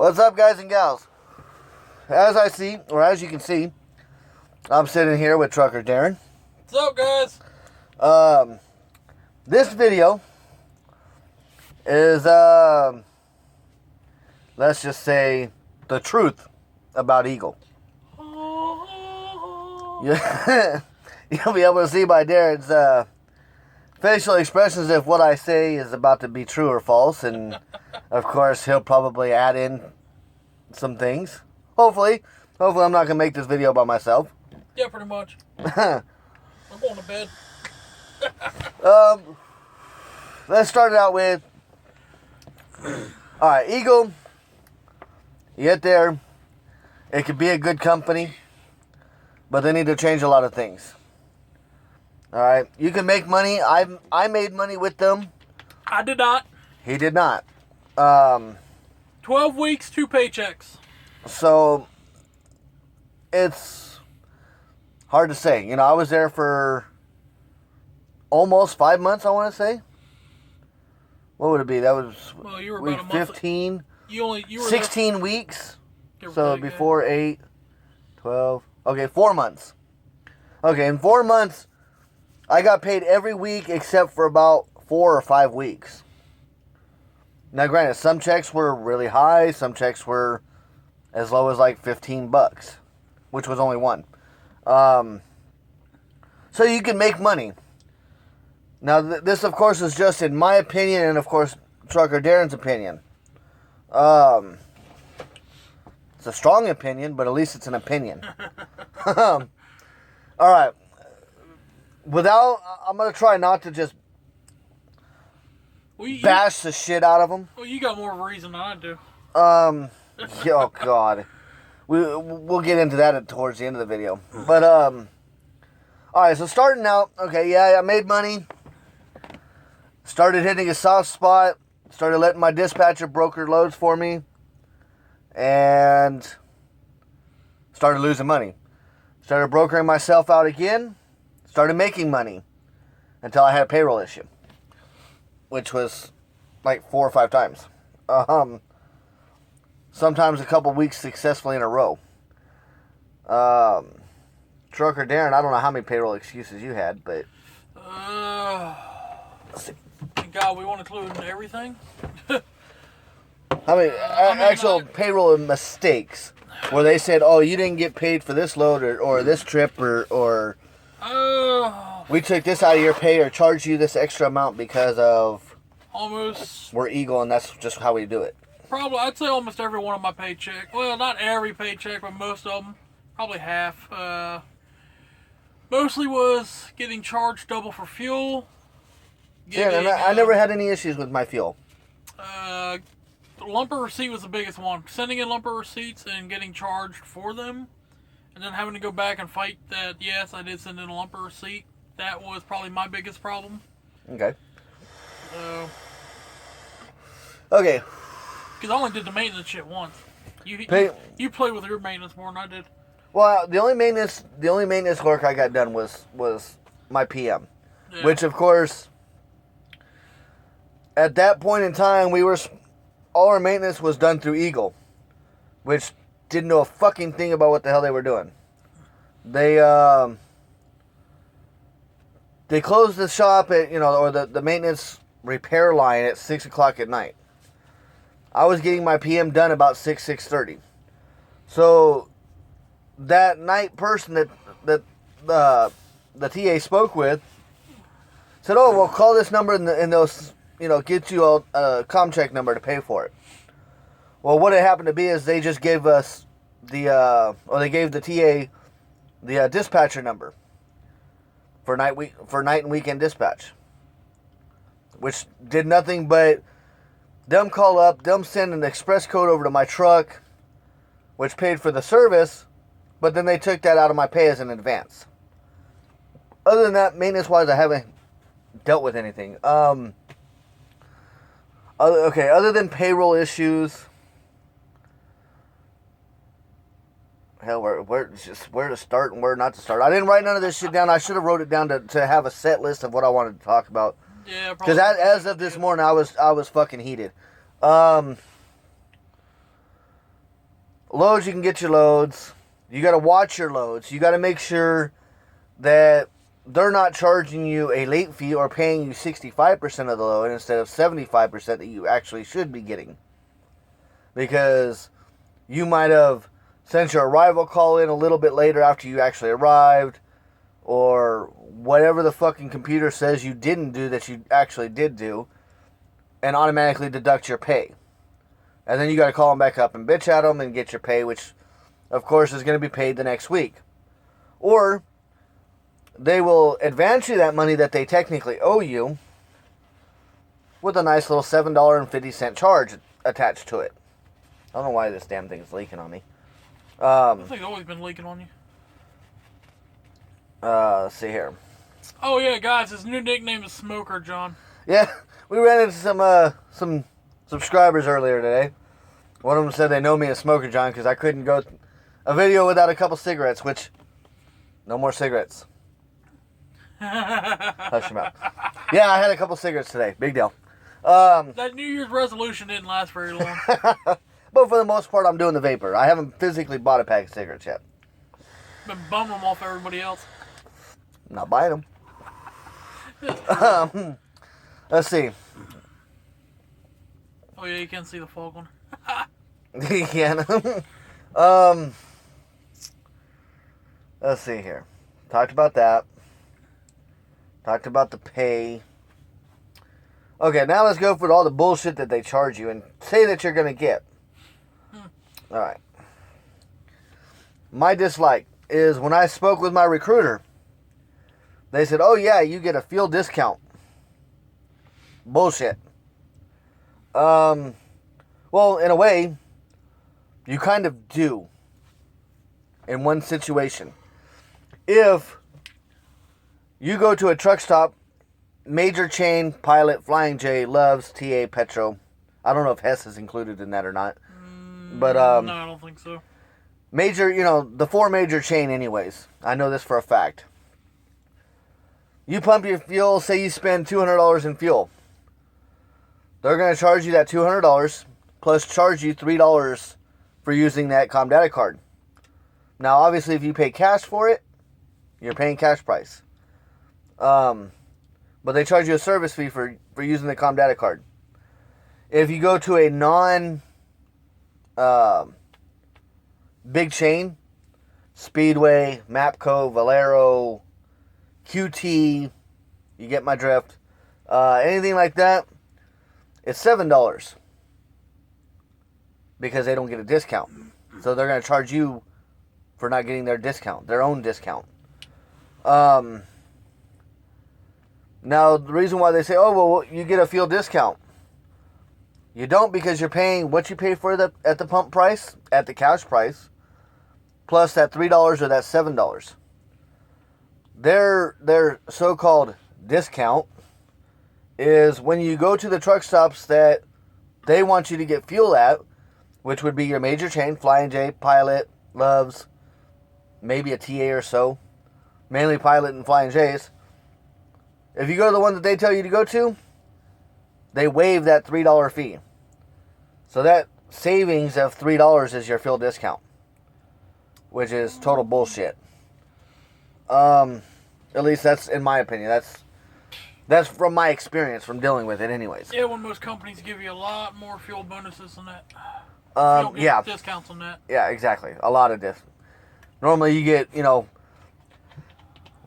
What's up, guys and gals? As you can see, I'm sitting here with Trucker Darren. What's up, guys? This video is, let's just say, the truth about Eagle. You'll be able to see by Darren's facial expressions if what I say is about to be true or false, and of course he'll probably add in some things. Hopefully I'm not gonna make this video by myself. Yeah, pretty much. I'm going to bed. Let's start it out with. All right, Eagle. You get there. It could be a good company, but they need to change a lot of things. All right, you can make money. I made money with them. I did not. He did not. 12 weeks, 2 paychecks. So it's hard to say. You know, I was there for almost 5 months, I want to say. What would it be? That was you were week about a month. 15. You were 16 weeks. So take, before 8, 12. Okay, 4 months. Okay, in 4 months, I got paid every week except for about 4 or 5 weeks. Now, granted, some checks were really high. Some checks were as low as like $15, which was only one. So you can make money. Now, this, of course, is just in my opinion and, of course, Trucker Darren's opinion. It's a strong opinion, but at least it's an opinion. All right. I'm going to try not to just bash the shit out of them. Well, you got more of a reason than I do. Oh, God. We'll get into that towards the end of the video. But, all right, so starting out, okay, yeah, I made money. Started hitting a soft spot. Started letting my dispatcher broker loads for me. And started losing money. Started brokering myself out again. Started making money. Until I had a payroll issue. Which was like 4 or 5 times. Sometimes a couple weeks successfully in a row. Trucker Darren, I don't know how many payroll excuses you had, but... Thank God we want to include everything. I mean, actual payroll mistakes where they said, "Oh, you didn't get paid for this load or this trip or we took this out of your pay or charged you this extra amount because of almost we're Eagle and that's just how we do it." Probably, I'd say almost every one of my paycheck. Well, not every paycheck, but most of them. Probably half. Mostly was getting charged double for fuel. And I never had any issues with my fuel. Lumper receipt was the biggest one. Sending in lumper receipts and getting charged for them. And then having to go back and fight that, yes, I did send in a lumper receipt. That was probably my biggest problem. Okay. Okay. Because I only did the maintenance shit once. You played with your maintenance more than I did. Well, the only maintenance work I got done was my PM. Yeah. Which, of course, at that point in time, all our maintenance was done through Eagle, which didn't know a fucking thing about what the hell they were doing. They closed the shop at, or the maintenance repair line at 6 o'clock at night. I was getting my PM done about 6:30. So that night person that the TA spoke with said, "Oh, well, call this number and they'll get you a comm check number to pay for it." Well, what it happened to be is they just gave us they gave the TA the dispatcher number for night and weekend dispatch, which did nothing but them call up, them send an express code over to my truck, which paid for the service, but then they took that out of my pay as an advance. Other than that, maintenance-wise, I haven't dealt with anything. Other than payroll issues, hell, where to start and where not to start. I didn't write none of this shit down. I should have wrote it down to have a set list of what I wanted to talk about. Yeah, because as of this morning, I was fucking heated. loads, you can get your loads. You got to watch your loads. You got to make sure that they're not charging you a late fee or paying you 65% of the load instead of 75% that you actually should be getting. Because you might have sent your arrival call in a little bit later after you actually arrived, or whatever the fucking computer says you didn't do that you actually did do, and automatically deduct your pay. And then you got to call them back up and bitch at them and get your pay, which, of course, is going to be paid the next week. Or they will advance you that money that they technically owe you with a nice little $7.50 charge attached to it. I don't know why this damn thing is leaking on me. This thing's always been leaking on you. Let's see here. Oh yeah, guys, his new nickname is Smoker John. Yeah, we ran into some subscribers earlier today. One of them said they know me as Smoker John because I couldn't go a video without a couple cigarettes, which, no more cigarettes. Hush your mouth. Yeah, I had a couple cigarettes today. Big deal. That New Year's resolution didn't last very long. But for the most part, I'm doing the vapor. I haven't physically bought a pack of cigarettes yet. Been bumming them off everybody else. I'm not buying them. Let's see. Oh yeah, you can see the fog on. Yeah. Let's see here. Talked about that. Talked about the pay. Okay, now let's go for all the bullshit that they charge you and say that you're going to get. Alright. My dislike is when I spoke with my recruiter, they said, oh yeah, you get a fuel discount. Bullshit. Well, in a way, you kind of do. In one situation. If you go to a truck stop, major chain, Pilot, Flying J, Loves, TA, Petro. I don't know if Hess is included in that or not. But, no, I don't think so. Major, the four major chain anyways. I know this for a fact. You pump your fuel, say you spend $200 in fuel. They're going to charge you that $200, plus charge you $3 for using that ComData card. Now, obviously, if you pay cash for it, you're paying cash price. But they charge you a service fee for using the ComData card. If you go to a big chain, Speedway, Mapco, Valero, QT, you get my drift, anything like that, it's $7 because they don't get a discount. So they're going to charge you for not getting their discount, their own discount. Now, the reason why they say, oh, well, you get a fuel discount. You don't, because you're paying what you pay for at the pump price, at the cash price, plus that $3 or that $7. Their so-called discount is when you go to the truck stops that they want you to get fuel at, which would be your major chain, Flying J, Pilot, Loves, maybe a TA or so, mainly Pilot and Flying J's. If you go to the one that they tell you to go to, they waive that $3 fee. So that savings of $3 is your fuel discount, which is total bullshit. At least that's in my opinion. That's from my experience from dealing with it anyways. Yeah, when most companies give you a lot more fuel bonuses than that. Yeah. Discounts on that. Yeah, exactly. A lot of this. Normally you get,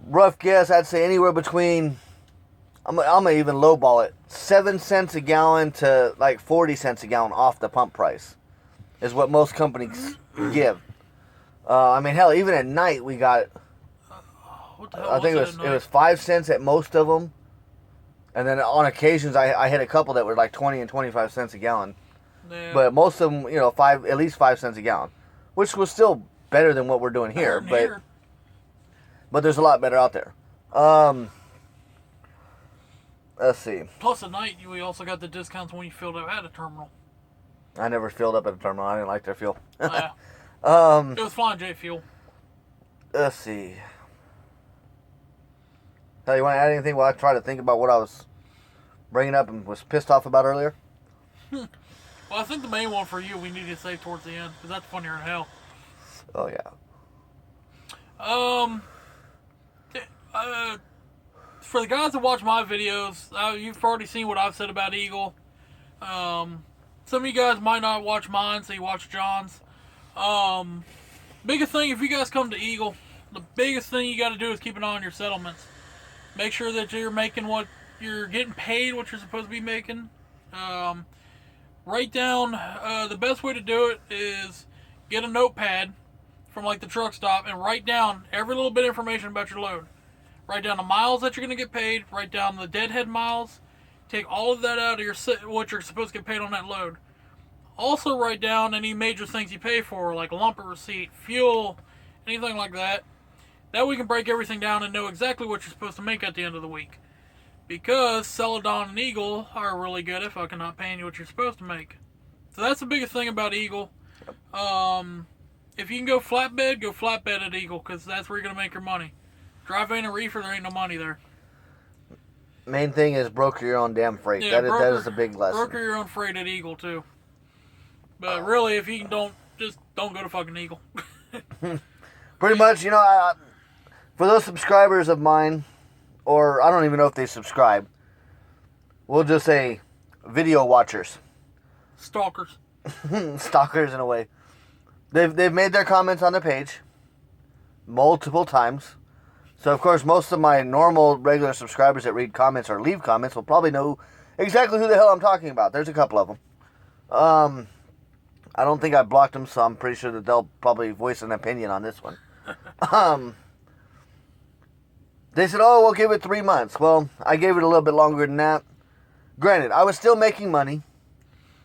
rough guess, I'd say anywhere between, I'm going to even lowball it, 7 cents a gallon to like 40 cents a gallon off the pump price is what most companies give. Hell, even at night we got, What the hell I think it was 5 cents at most of them. And then on occasions I hit a couple that were like 20 and 25 cents a gallon. Yeah. But most of them, at least 5 cents a gallon, which was still better than what we're doing here. But there's a lot better out there. Let's see. Plus at night, we also got the discounts when you filled up at a terminal. I never filled up at a terminal. I didn't like their fuel. Yeah. It was Flying J fuel. Let's see. Hell, you want to add anything while I try to think about what I was bringing up and was pissed off about earlier? Well, Well, I think the main one for you we need to save towards the end because that's funnier than hell. Oh yeah. For the guys that watch my videos, you've already seen what I've said about Eagle. Some of you guys might not watch mine, so you watch John's. Biggest thing, if you guys come to Eagle, the biggest thing you got to do is keep an eye on your settlements. Make sure that you're making what you're getting paid, what you're supposed to be making. Write down, the best way to do it is get a notepad from like the truck stop and write down every little bit of information about your load. Write down the miles that you're going to get paid. Write down the deadhead miles. Take all of that out of your what you're supposed to get paid on that load. Also write down any major things you pay for, like lumper receipt, fuel, anything like that. That way we can break everything down and know exactly what you're supposed to make at the end of the week. Because Celadon and Eagle are really good at fucking not paying you what you're supposed to make. So that's the biggest thing about Eagle. If you can go flatbed at Eagle, because that's where you're going to make your money. Dry van and reefer, there ain't no money there. Main thing is broker your own damn freight. Yeah, that is a big lesson. Broker your own freight at Eagle, too. But really, if you don't go to fucking Eagle. Pretty much, for those subscribers of mine, or I don't even know if they subscribe, we'll just say video watchers. Stalkers. Stalkers in a way. They've made their comments on the page multiple times. So, of course, most of my normal, regular subscribers that read comments or leave comments will probably know exactly who the hell I'm talking about. There's a couple of them. I don't think I blocked them, so I'm pretty sure that they'll probably voice an opinion on this one. They said, oh, we'll give it 3 months. Well, I gave it a little bit longer than that. Granted, I was still making money.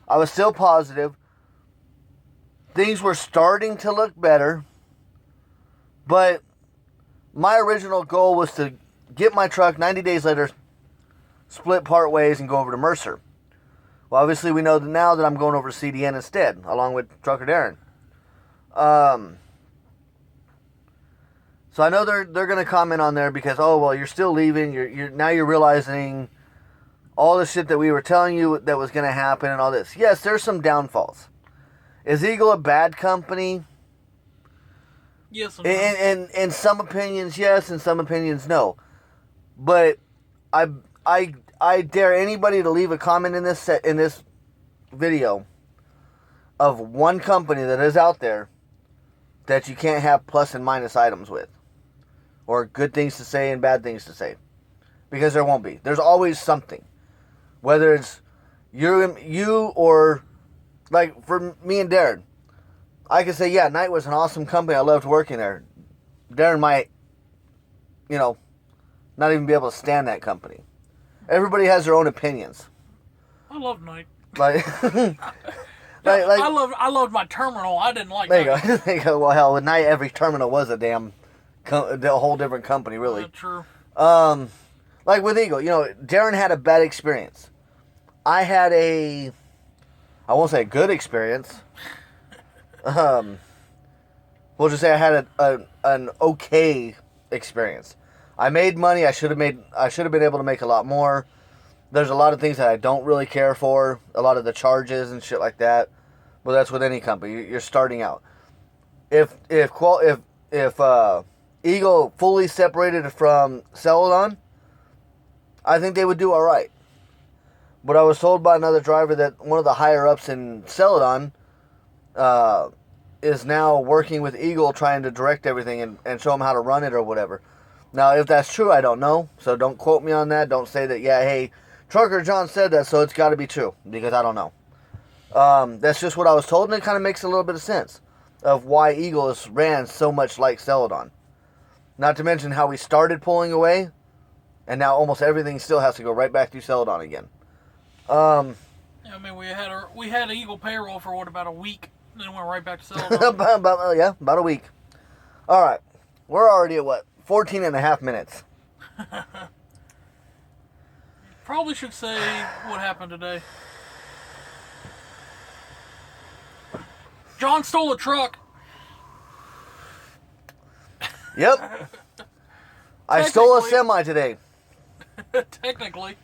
I was still positive. Things were starting to look better. But my original goal was to get my truck 90 days later, split part ways, and go over to Mercer. Well, obviously, we know that now that I'm going over to CDN instead, along with Trucker Darren. So I know they're going to comment on there because, oh, well, you're still leaving. Now you're realizing all the shit that we were telling you that was going to happen and all this. Yes, there's some downfalls. Is Eagle a bad company? Yes. In some opinions, yes. In some opinions, no. But I dare anybody to leave a comment in this video of one company that is out there that you can't have plus and minus items with, or good things to say and bad things to say, because there won't be. There's always something, whether it's you or like for me and Darren. I can say, yeah, Knight was an awesome company. I loved working there. Darren might, not even be able to stand that company. Everybody has their own opinions. I love Knight. Like, I loved my terminal. I didn't like. There you go. There you go. Well, hell, with Knight, every terminal was a damn, a whole different company, really. True. Like with Eagle, Darren had a bad experience. I had I won't say a good experience. We'll just say I had an okay experience. I made money. I should have been able to make a lot more. There's a lot of things that I don't really care for. A lot of the charges and shit like that. But that's with any company. You're starting out. If Eagle fully separated from Celadon, I think they would do all right. But I was told by another driver that one of the higher ups in Celadon is now working with Eagle, trying to direct everything and show them how to run it or whatever. Now, if that's true, I don't know. So don't quote me on that. Don't say that, yeah, hey, Trucker John said that, so it's got to be true, because I don't know. That's just what I was told, and it kind of makes a little bit of sense of why Eagle is ran so much like Celadon. Not to mention how we started pulling away, and now almost everything still has to go right back to Celadon again. I mean, we had Eagle Payroll for about a week, and then went right back to Celadon. about a week. All right, we're already at 14 and a half minutes. Probably should say what happened today. John stole a truck. Yep. I stole a semi today. Technically,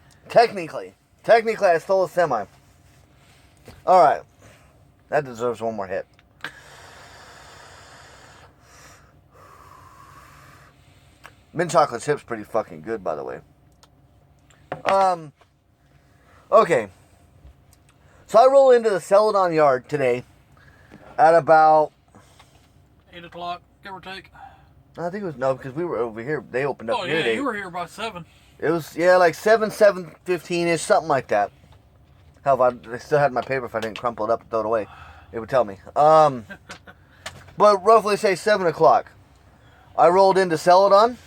I stole a semi. All right. That deserves one more hit. Mint chocolate chip's pretty fucking good, by the way. Okay. So I roll into the Celadon yard today at about 8 o'clock, give or take. I think it was, no, because we were over here. They opened up Oh, here. yeah, you were here by 7. It was, yeah, like 7:15-ish, something like that. Hell, if I still had my paper, if I didn't crumple it up and throw it away, it would tell me. But roughly say 7 o'clock. I rolled into Celadon,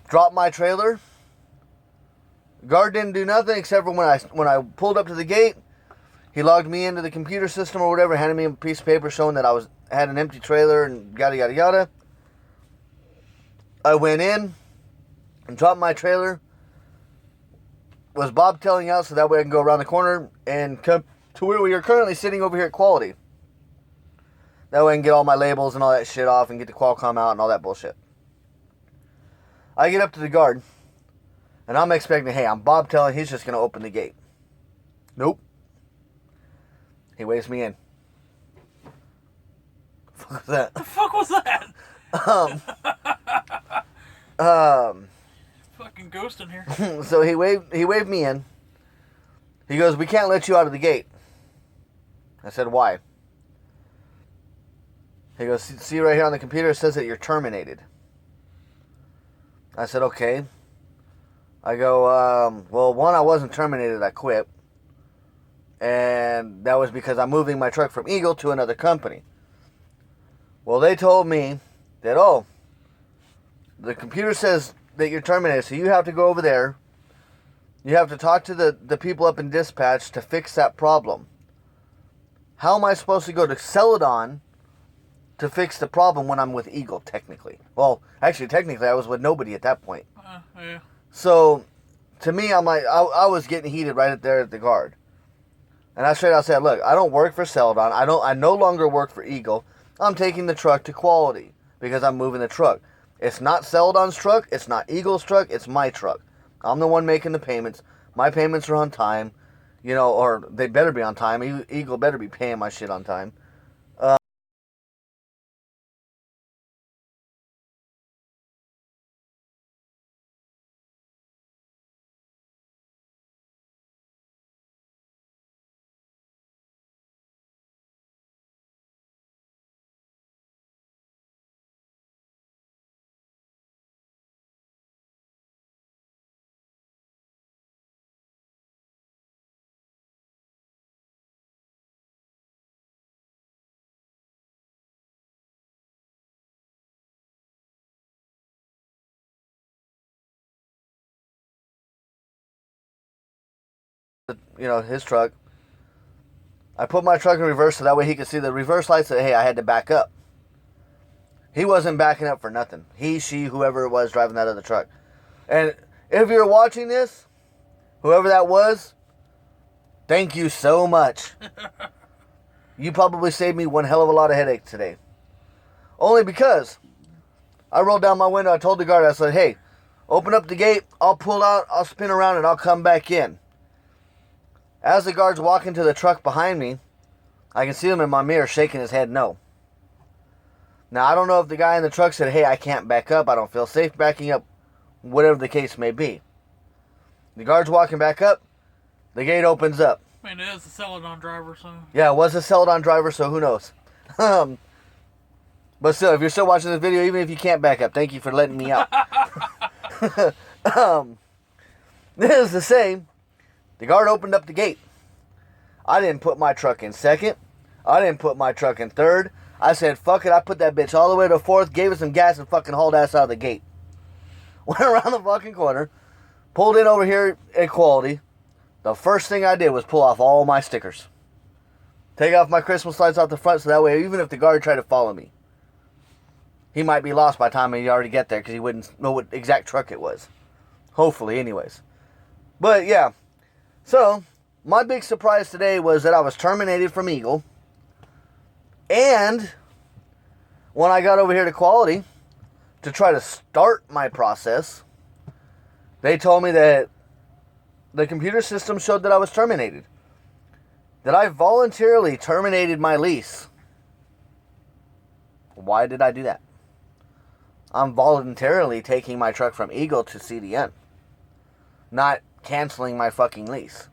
dropped my trailer. Guard didn't do nothing except for when I pulled up to the gate, he logged me into the computer system or whatever, handed me a piece of paper showing that I had an empty trailer and yada yada yada. I went in and dropped my trailer. Was Bob telling out so that way I can go around the corner and come to where we are currently sitting over here at Quality. That way I can get all my labels and all that shit off and get the Qualcomm out and all that bullshit. I get up to the guard and I'm expecting, hey, I'm Bob telling he's just going to open the gate. Nope. He waves me in. What the fuck was that? The fuck was that? Fucking ghost in here. So he waved me in. He goes, we can't let you out of the gate. I said, why? He goes, see right here on the computer, it says that you're terminated. I said, okay. I go, well, one, I wasn't terminated, I quit. And that was because I'm moving my truck from Eagle to another company. Well, they told me that, oh, the computer says that you're terminated, so you have to go over there. You have to talk to the people up in dispatch to fix that problem. How am I supposed to go to Celadon to fix the problem when I'm with Eagle, technically? Well, actually, technically, I was with nobody at that point. Yeah. So, to me, I'm like, I was getting heated right there at the guard. And I straight out said, look, I don't work for Celadon. I no longer work for Eagle. I'm taking the truck to Quality because I'm moving the truck. It's not Celadon's truck. It's not Eagle's truck. It's my truck. I'm the one making the payments. My payments are on time, you know, or they better be on time. Eagle better be paying my shit on time. You know, his truck. I put my truck in reverse so that way he could see the reverse lights that, hey, I had to back up. He wasn't backing up for nothing. He, she, whoever it was driving that other truck. And if you're watching this, whoever that was, thank you so much. You probably saved me one hell of a lot of headaches today. Only because I rolled down my window. I told the guard, I said, hey, open up the gate. I'll pull out, I'll spin around, and I'll come back in. As the guard's walking to the truck behind me, I can see him in my mirror shaking his head no. Now, I don't know if the guy in the truck said, hey, I can't back up. I don't feel safe backing up. Whatever the case may be. The guard's walking back up. The gate opens up. I mean, it is a Celadon driver, so... Yeah, it was a Celadon driver, so who knows. But still, if you're still watching this video, even if you can't back up, thank you for letting me out. This is the same. The guard opened up the gate. I didn't put my truck in second. I didn't put my truck in third. I said, fuck it. I put that bitch all the way to fourth, gave it some gas, and fucking hauled ass out of the gate. Went around the fucking corner, pulled in over here at Quality. The first thing I did was pull off all my stickers. Take off my Christmas lights off the front so that way even if the guard tried to follow me, he might be lost by the time he already get there because he wouldn't know what exact truck it was. Hopefully, anyways. But, yeah. So, my big surprise today was that I was terminated from Eagle. And when I got over here to Quality to try to start my process, they told me that the computer system showed that I was terminated. that I voluntarily terminated my lease. Why did I do that? I'm voluntarily taking my truck from Eagle to CDN. Not canceling my fucking lease.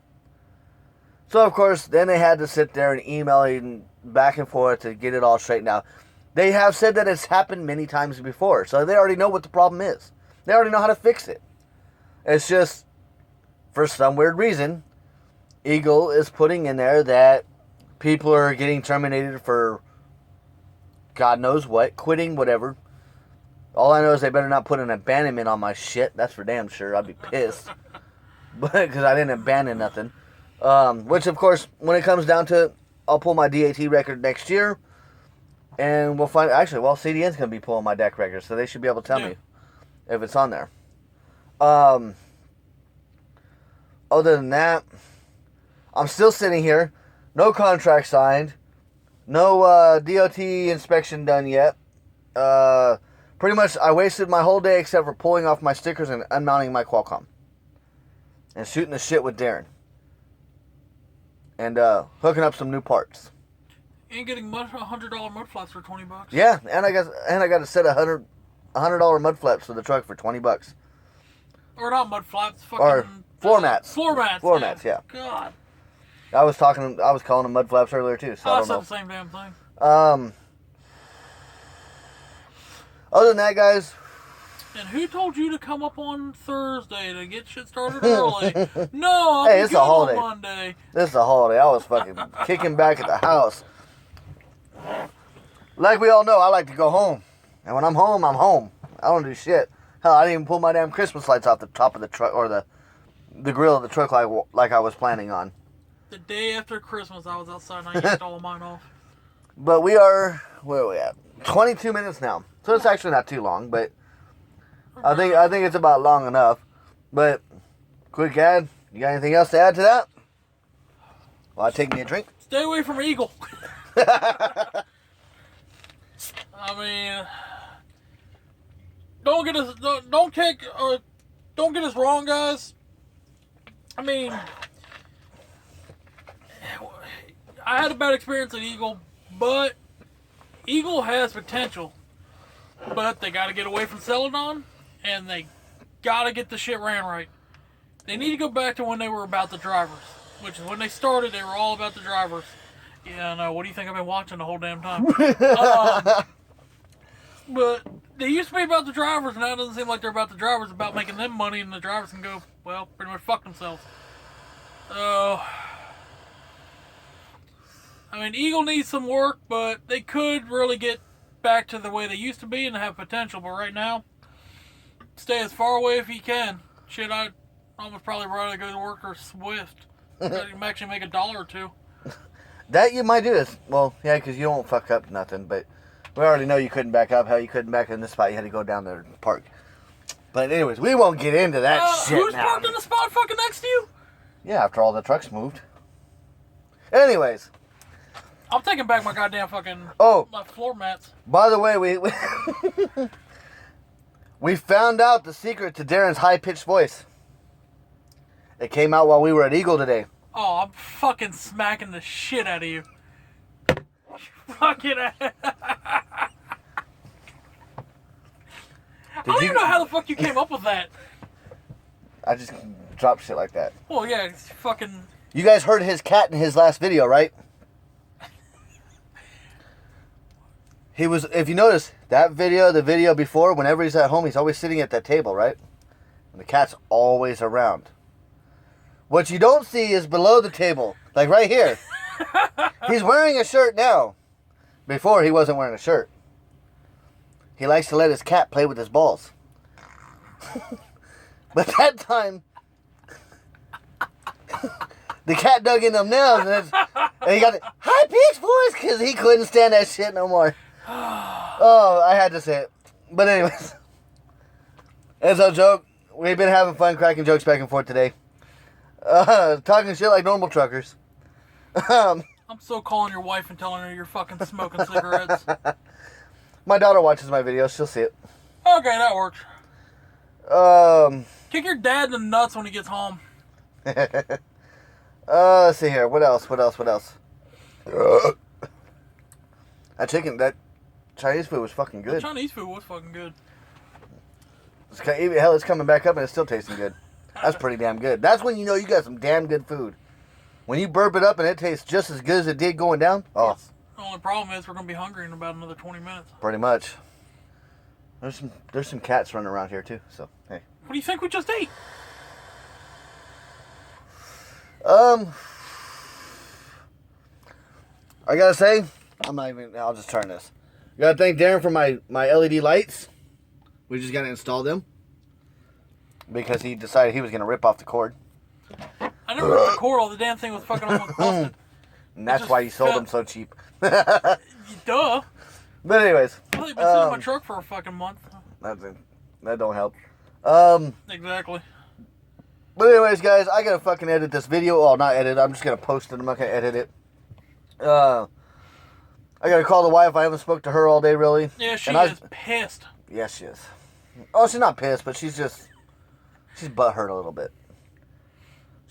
So, of course, then they had to sit there and email back and forth to get it all straightened out. They have said that it's happened many times before, so they already know what the problem is. They already know how to fix it. It's just, for some weird reason, Eagle is putting in there that people are getting terminated for God knows what, quitting, whatever. All I know is they better not put an abandonment on my shit. That's for damn sure. I'd be pissed. But because I didn't abandon nothing. Which, of course, when it comes down to it, I'll pull my DAT record next year. And we'll find... Actually, well, CDN's going to be pulling my DAC record. So they should be able to tell me if it's on there. Other than that, I'm still sitting here. No contract signed. No DOT inspection done yet. Pretty much, I wasted my whole day except for pulling off my stickers and unmounting my Qualcomm. And shooting the shit with Darren. And hooking up some new parts. And getting $100 mud flaps for $20. Yeah, and I got a set of $100 mud flaps for the truck for $20. Or not mud flaps, fucking... Or floor mats. Floor mats. Floor mats, yeah. God. I was calling them mud flaps earlier too, so I don't know. That's the same damn thing. Other than that, guys. And who told you to come up on Thursday to get shit started early? No, Hey, it's a holiday. On Monday. This is a holiday. I was fucking kicking back at the house. Like we all know, I like to go home. And when I'm home, I'm home. I don't do shit. Hell, I didn't even pull my damn Christmas lights off the top of the truck, or the grill of the truck like I was planning on. The day after Christmas, I was outside and I yanked all of mine off. But we are, where are we at? 22 minutes now. So it's actually not too long, but I think it's about long enough. But, quick ad, you got anything else to add to that? Well, I take me a drink. Stay away from Eagle. I mean, don't get us wrong, guys. I mean, I had a bad experience at Eagle, but Eagle has potential. But they got to get away from Celadon, and they got to get the shit ran right. They need to go back to when they were about the drivers, which is when they started. They were all about the drivers. Yeah, no. What do you think I've been watching the whole damn time? But they used to be about the drivers, and now it doesn't seem like they're about the drivers. It's about making them money, and the drivers can go, well, pretty much fuck themselves. So, I mean, Eagle needs some work, but they could really get back to the way they used to be and have potential. But right now, stay as far away if you can. Shit, I'd almost probably rather go to work or Swift. You can actually make $1 or $2. That you might do this. Well, yeah, because you don't fuck up nothing, but we already know you couldn't back up. Hell, you couldn't back in this spot. You had to go down there and park. But anyways, we won't get into that shit who's now. parked in the spot fucking next to you? Yeah, after all the trucks moved. Anyways. I'm taking back my goddamn fucking my floor mats. By the way, we found out the secret to Darren's high-pitched voice. It came out while we were at Eagle today. Oh, I'm fucking smacking the shit out of you. Fucking ass. I don't even know how the fuck you came up with that. I just drop shit like that. Well, yeah, it's fucking... You guys heard his cat in his last video, right? He was, if you notice, that video, the video before, whenever he's at home, he's always sitting at that table, right? And the cat's always around. What you don't see is below the table, like right here. He's wearing a shirt now. Before, he wasn't wearing a shirt. He likes to let his cat play with his balls. But that time, the cat dug in them nails, and he got a high-pitched voice because he couldn't stand that shit no more. Oh, I had to say it. But anyways, it's a joke. We've been having fun cracking jokes back and forth today. Talking shit like normal truckers. I'm so calling your wife and telling her you're fucking smoking cigarettes. My daughter watches my videos. She'll see it. Okay, that works. Kick your dad in the nuts when he gets home. Let's see here. What else? That Chinese food was fucking The good. Chinese food was fucking good. Hell, it's coming back up and it's still tasting good. That's pretty damn good. That's when you know you got some damn good food. When you burp it up and it tastes just as good as it did going down. Oh, Yes. The only problem is we're going to be hungry in about another 20 minutes. pretty much. There's some cats running around here too. So hey. What do you think we just ate? I gotta say, I'll just turn this. Gotta thank Darren for my LED lights. We just gotta install them. Because he decided he was gonna rip off the cord. I never ripped the cord. All the damn thing was fucking almost busted. And that's why you sold them so cheap. Duh. But anyways. Well, they've been sitting in my truck for a fucking month. That don't help. Exactly. But anyways, guys, I gotta fucking edit this video. Oh, not edit. I'm just gonna post it. I'm not gonna edit it. I gotta call the wife. I haven't spoke to her all day, really. Yeah, she is pissed. Yes, she is. Oh, she's not pissed, but she's butthurt a little bit.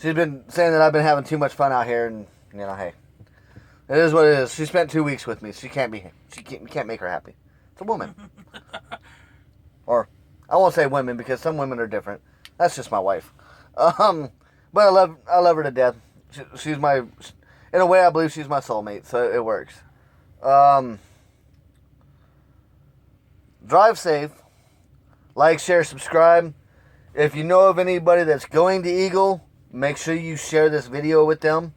She's been saying that I've been having too much fun out here, and you know, hey, it is what it is. She spent 2 weeks with me. She can't make her happy. It's a woman. Or I won't say women because some women are different. That's just my wife. But I love her to death. She's my, in a way, I believe she's my soulmate, so it works. Drive safe. Like, share, subscribe. If you know of anybody that's going to Eagle, make sure you share this video with them.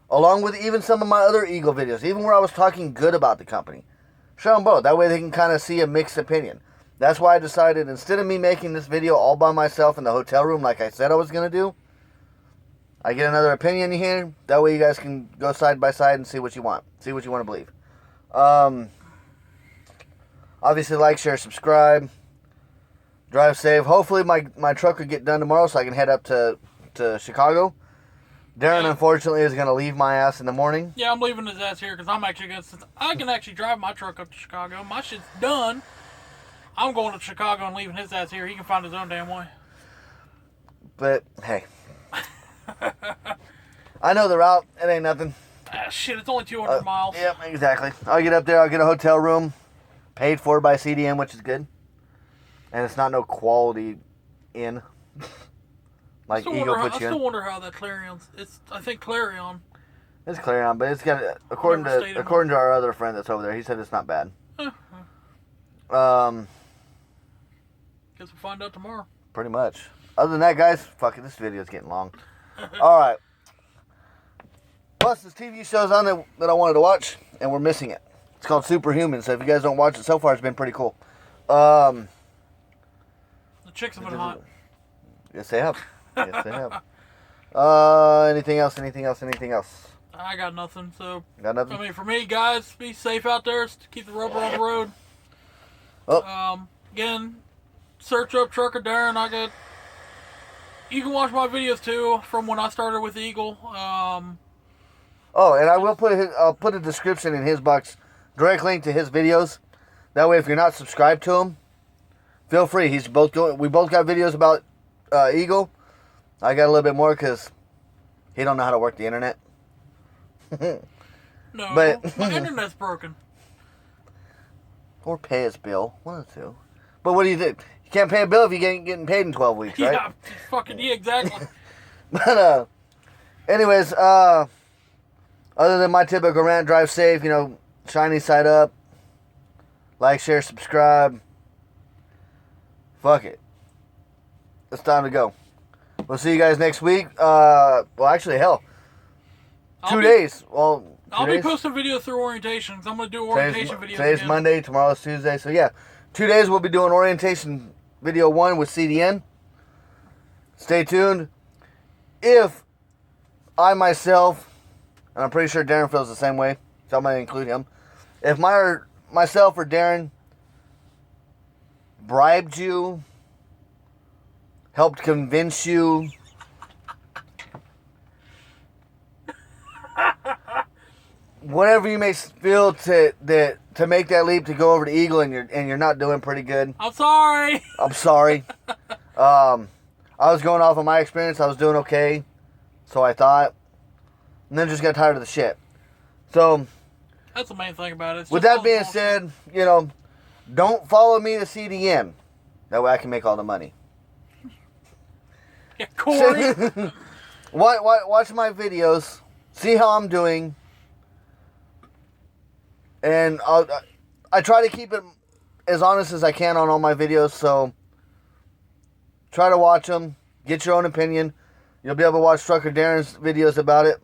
Along with even some of my other Eagle videos, even where I was talking good about the company. Show them both. That way they can kind of see a mixed opinion. That's why I decided, instead of me making this video all by myself in the hotel room like I said I was going to do, I get another opinion here. That way you guys can go side by side and see what you want. See what you want to believe. Obviously, like, share, subscribe. Drive safe. Hopefully my truck will get done tomorrow so I can head up to Chicago. Darren, unfortunately, is going to leave my ass in the morning. Yeah, I'm leaving his ass here because I'm actually going to... I can actually drive my truck up to Chicago. My shit's done. I'm going to Chicago and leaving his ass here. He can find his own damn way. But, hey. I know the route. It ain't nothing. Shit, it's only 200 miles. Yep, exactly. I'll get up there. I'll get a hotel room. Paid for by CDM, which is good. And it's not no quality inn. Like Eagle puts you in. I still wonder how that Clarion's... I think Clarion. It's Clarion, but it's got... According to our other friend that's over there, he said it's not bad. Guess we'll find out tomorrow. Pretty much. Other than that, guys, fuck it. This video's getting long. Alright. Plus, this TV show's on that I wanted to watch, and we're missing it. It's called Superhuman, so if you guys don't watch it so far, it's been pretty cool. The chicks have been hot. Yes, they have. Yes, they have. Anything else? I got nothing, so... Got nothing? I mean, for me, guys, be safe out there. Keep the rubber on the road. Oh. Again, search up Trucker Darren. You can watch my videos, too, from when I started with Eagle. And I will I'll put a description in his box, direct link to his videos. That way, if you're not subscribed to him, feel free. We both got videos about Eagle. I got a little bit more because he don't know how to work the internet. No, but my internet's broken. Or pay his bill. One of the two. But what do you think? You can't pay a bill if you ain't getting paid in 12 weeks, right? Yeah, exactly. But, anyways, other than my typical rant, drive safe, shiny side up. Like, share, subscribe. Fuck it. It's time to go. We'll see you guys next week. Well, actually, hell. 2 days. Well, I'll be posting videos through orientation. I'm going to do orientation videos Today's again. Monday, tomorrow's Tuesday. So, yeah. 2 days we'll be doing orientation video 1 with CDN. Stay tuned. If I myself, and I'm pretty sure Darren feels the same way, so I'm going to include him. If myself or Darren bribed you, helped convince you, whatever you may feel to make that leap to go over to Eagle and you're not doing pretty good. I'm sorry. I'm sorry. I was going off of my experience. I was doing okay, so I thought. and then just got tired of the shit. So, That's the main thing about it. It's with just that being small said, you know, don't follow me to CDM. That way I can make all the money. shit. Yeah, Corey. Watch my videos. See how I'm doing. And I try to keep it as honest as I can on all my videos. So try to watch them. Get your own opinion. You'll be able to watch Trucker Darren's videos about it.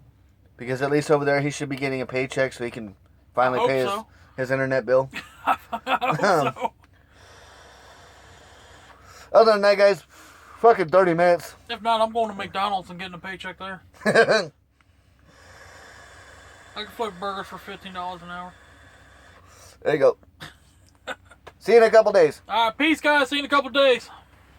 Because at least over there he should be getting a paycheck so he can finally pay his internet bill. I hope so. Other than that, guys, fucking 30 minutes. If not, I'm going to McDonald's and getting a paycheck there. There I can flip burgers for $15 an hour. you go. See you in a couple days. All right, peace, guys. See you in a couple days.